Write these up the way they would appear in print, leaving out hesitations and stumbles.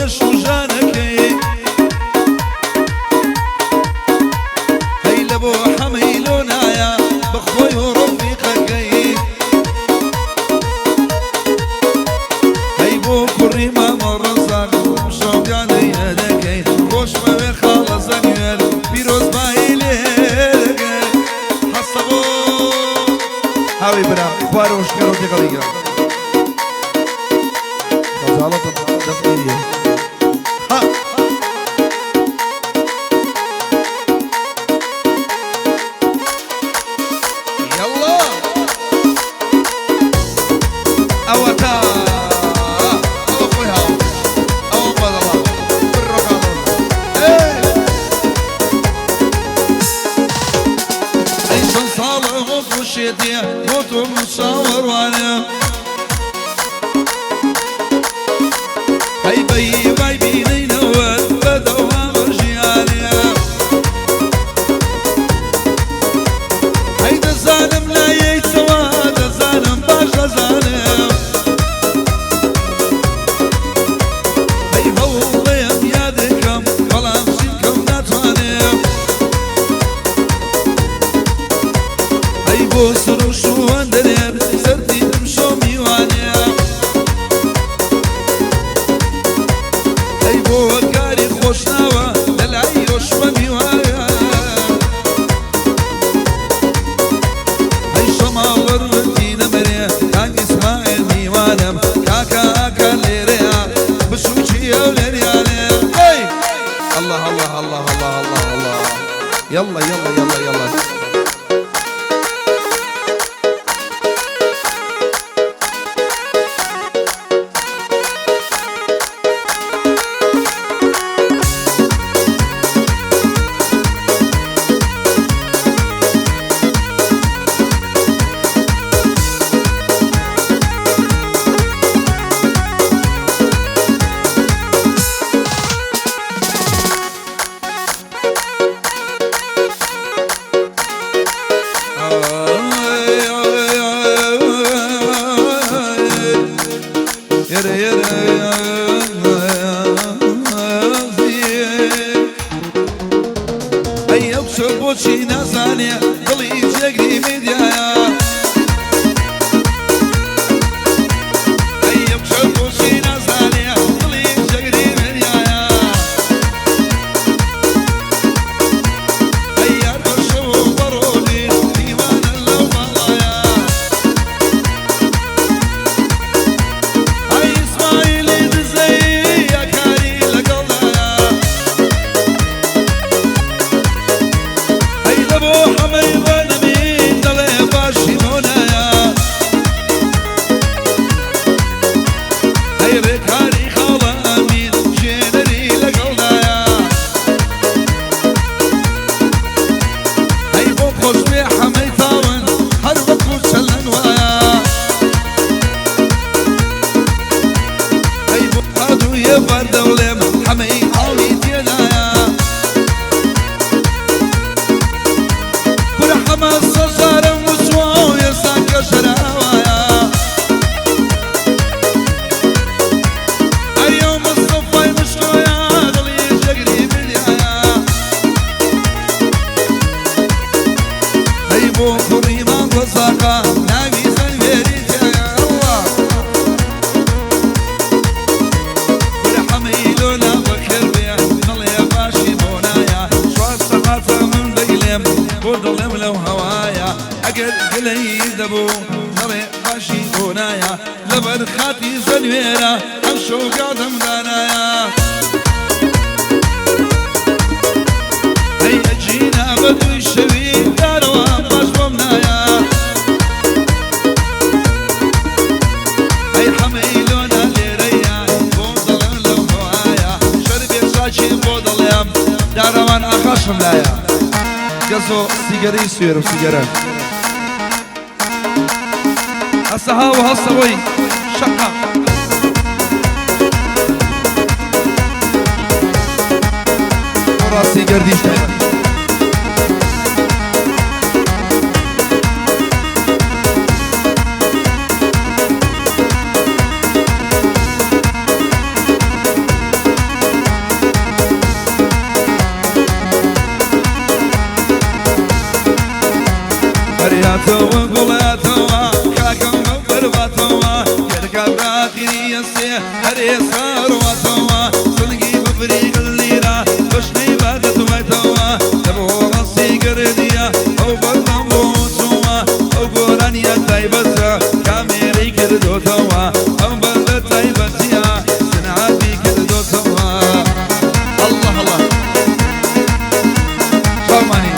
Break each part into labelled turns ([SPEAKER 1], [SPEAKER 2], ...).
[SPEAKER 1] خۆش و ژانەکەی هەی لە بۆ حەمەی لۆنایە بەخۆی و ڕەفیقەکەی هەی بۆ کوڕی مامە ڕەزان شەوگانەی هەدەکەی خۆشمەوێ خاڵە زەنوێر پیرۆزبایی لێ دەکەی هەستە بۆ هاوی برام خوارە و شکەرە و تێکەڵیگە غزالة دفئية ها يلا أوتا أو أخويا أو بدلا بالرقم أي شن صالح وخشيتي موتو مصور وانا هاي بي باي بيني نوال بدوام رجيالي هاي دزانم لا يتسوى دزانم باش دزانم هاي هو ضيم يادكم خلاص شنكم ناتوانم هاي بوسر وشو اندريب سرتي تمشو ميوانم بۆ کاری خۆشناوە لەلای یۆشمەمی وایە هەی شەماوەڕەتی نەمەرێ کاک ئیسماعیل میوانم کاکە ئاکە لێرەیە بچووکیە و لێریانێ ئەی الله الله الله الله الله الله يلا يلا يلا يلا بۆچی نازانێ دڵی جێگری میدیایە ئەیەم شەو بۆچی نازانێ دڵی جێگری میدیایە ئەی یار بەشەو بەڕۆنی دیوانە لەو ماڵایە ئەی ئیسماعیلی دزەی یاکاری لەگەڵایە حمي ظلمين دلي باشي منايا هاي بكاري خاڵە ئەمین ژێنەری لەگەڵدایە هەی بۆ خۆشبێ حەمەی تاون هەر وەکو چەلەن وایە هەی بۆ قادوویە بەردەوڵێم حەمەی ئاڵی تێدایە حما سەرزارم وچوە و ئێستا کەژراوایە ئەریێ مستەفای مشکۆیە دڵی جەگری بریایە هەی بۆ کوڕی مام ڕەزاقە ناوی زەنوێری تێیە ئەڵڵا برە حەمەی لۆلا بەخێر بێ دڵێ باشی بۆ نایە شوار سەقاتە من دەیلێم بۆ دڵێم لەو هەوایە ئەگەر گلەی دەبوو دەڵێ باشی بۆ نایە لەبەر خاتی زەنوێرە ئەم شۆگادەم دانایە هەی ئەجینا بە دووی شەوی دارەوە باش بۆم نایە هەی حەمەی لۆنا لێرەیە بۆ دڵێم لەو هەوایە شەربێ ساچی بۆ دڵێم دارەوان ئاخاشم لایە گەزۆ سیگەرەی سوێر و سیگەرە هەسە هاو هەسەوەی شەقا ڕاستی گەردیشتە وقولاتوا كاكم برباتوا كركبراتي يسي هري صارواتوا صدقي بفريق الليرة بشني بادت ويتوا تبو رصي قردية او بطنبو سوا او قرانيا تايبسا كاميري كردو توا او بلد تايبسيا سنعاتي كردو توا الله الله شاماني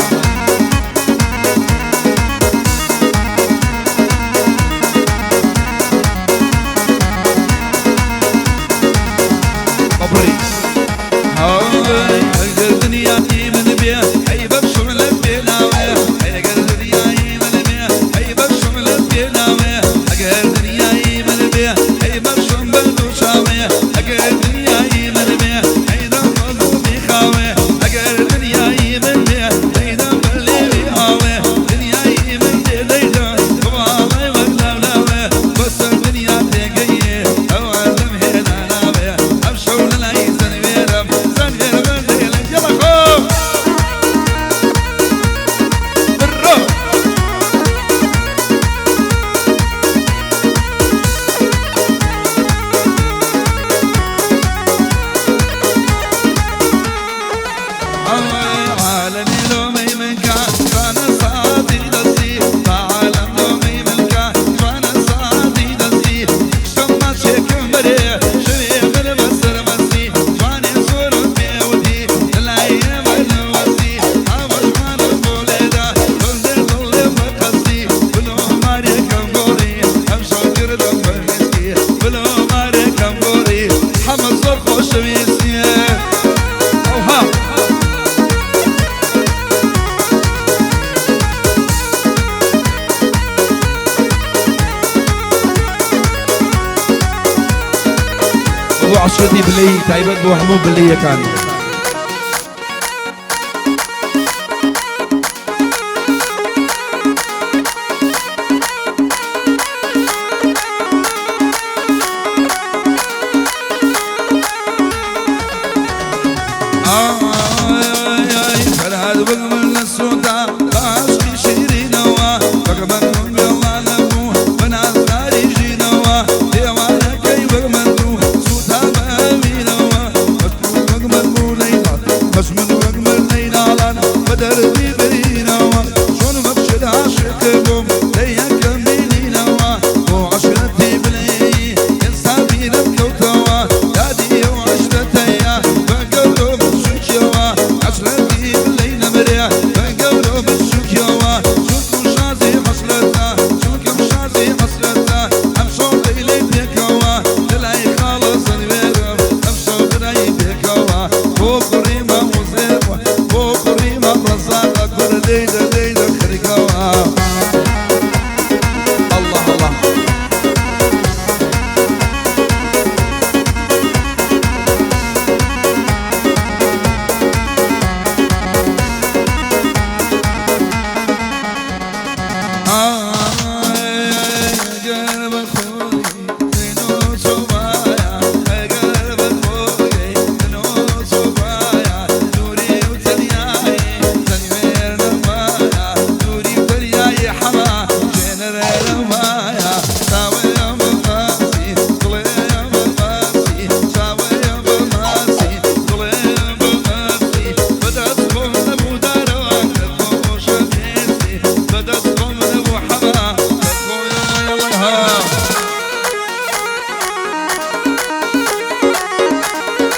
[SPEAKER 1] عشرتي باللي تايبت بو حمود باللي كان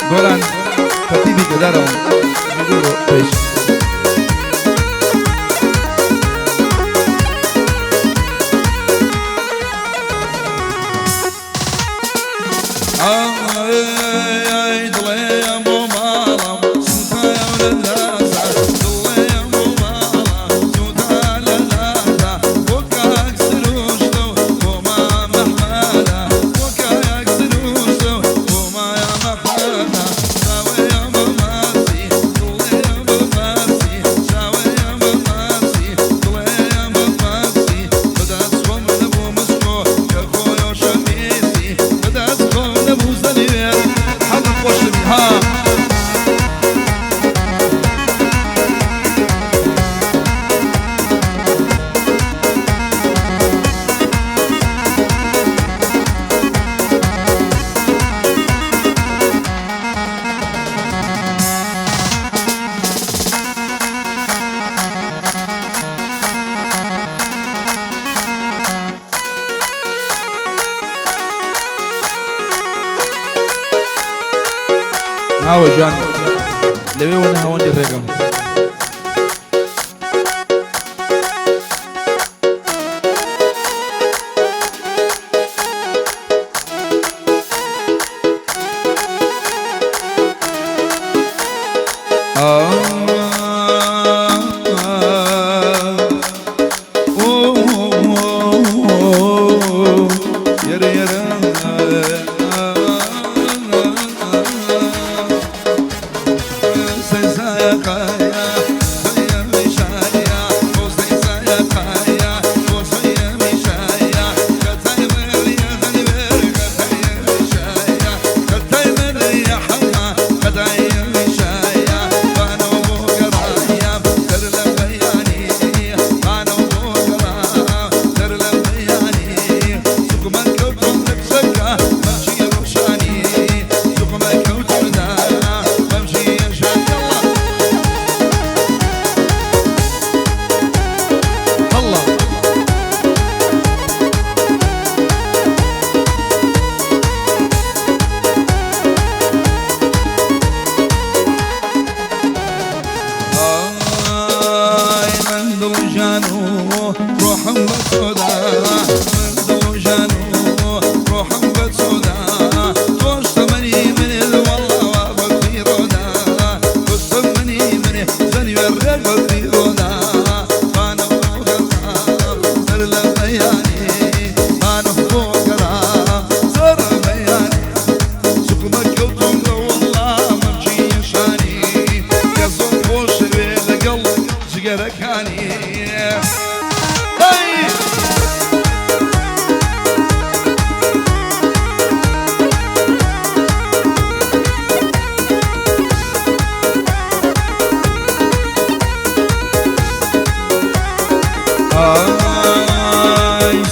[SPEAKER 1] Goran Katibi Kedarom Miduro Peixe هاو جان لبي وانا هون الرقم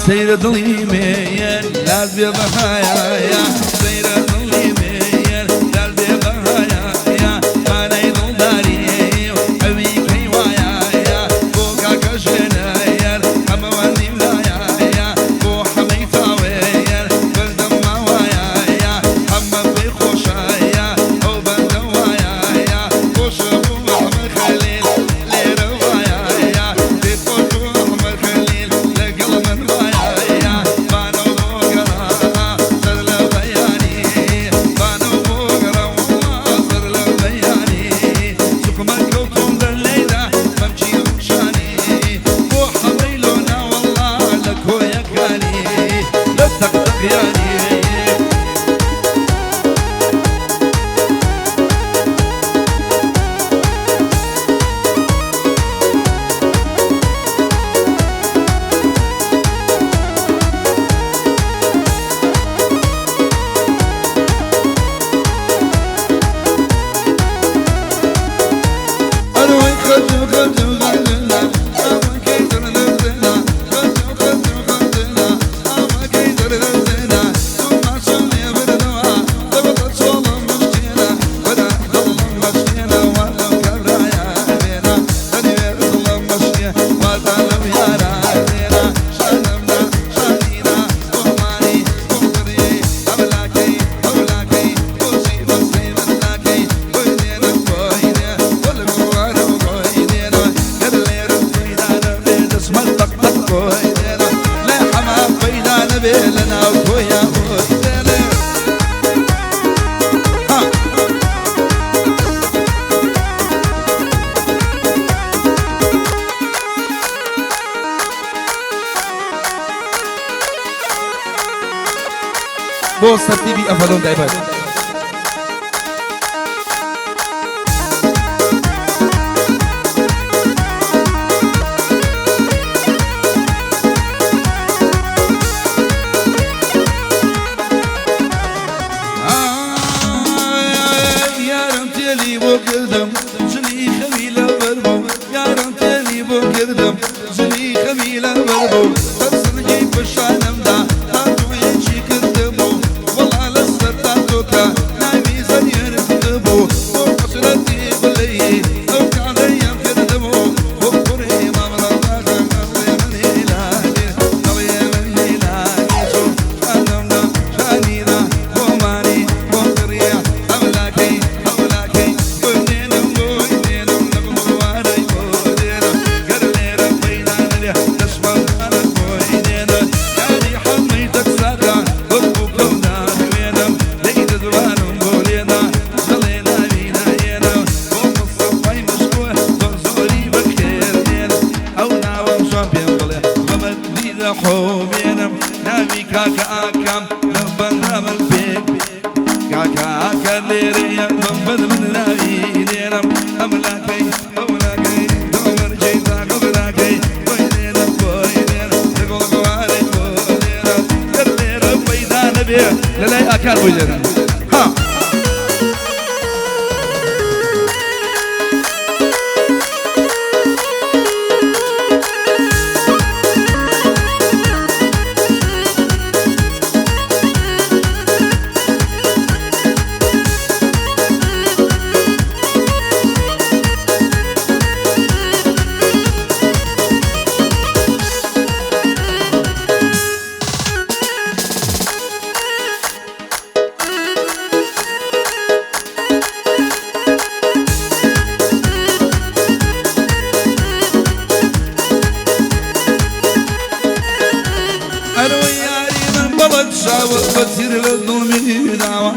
[SPEAKER 1] سير ضلي ميل لازم بهايا سير ضلي ميل لازم بهايا انا يضل داري ابي كي وايا بوكا كشنايا اما واني ولايا بو حميتا ويا بلدم ما وايا اما في خوشايا او بلدم وايا خوش ابو محمد خليل لي روايا في فوتو محمد خليل لقلب من بوس ترتيبي أفضل دايما يا رمتلي بوكدم زلي خميلة بربو يا رمتلي بوكدم زلي خميلة بربو ترسل جيب الشانم دا بجرم ها بتصير للظلم دعوة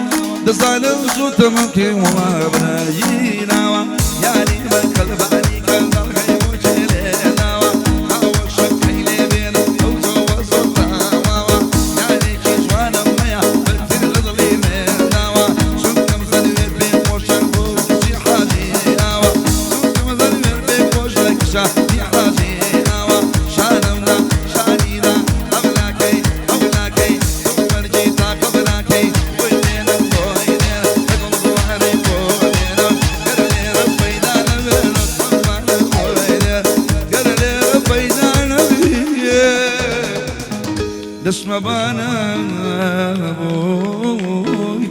[SPEAKER 1] دصالم صوت ممكن وما بناجي دعوة يعني من قلب عليك الغي وجهي دعوة أول شك لي بين أوتو وصلنا يعني كيش وانا ميا بتصير للظلم دعوة شنك مزلمر بين وشك وشي حالي دعوة شنك مزلمر بين وشك شي حالي دعوة شانمنا شانينا أغلاكي أغلاكي دسم بانا بوي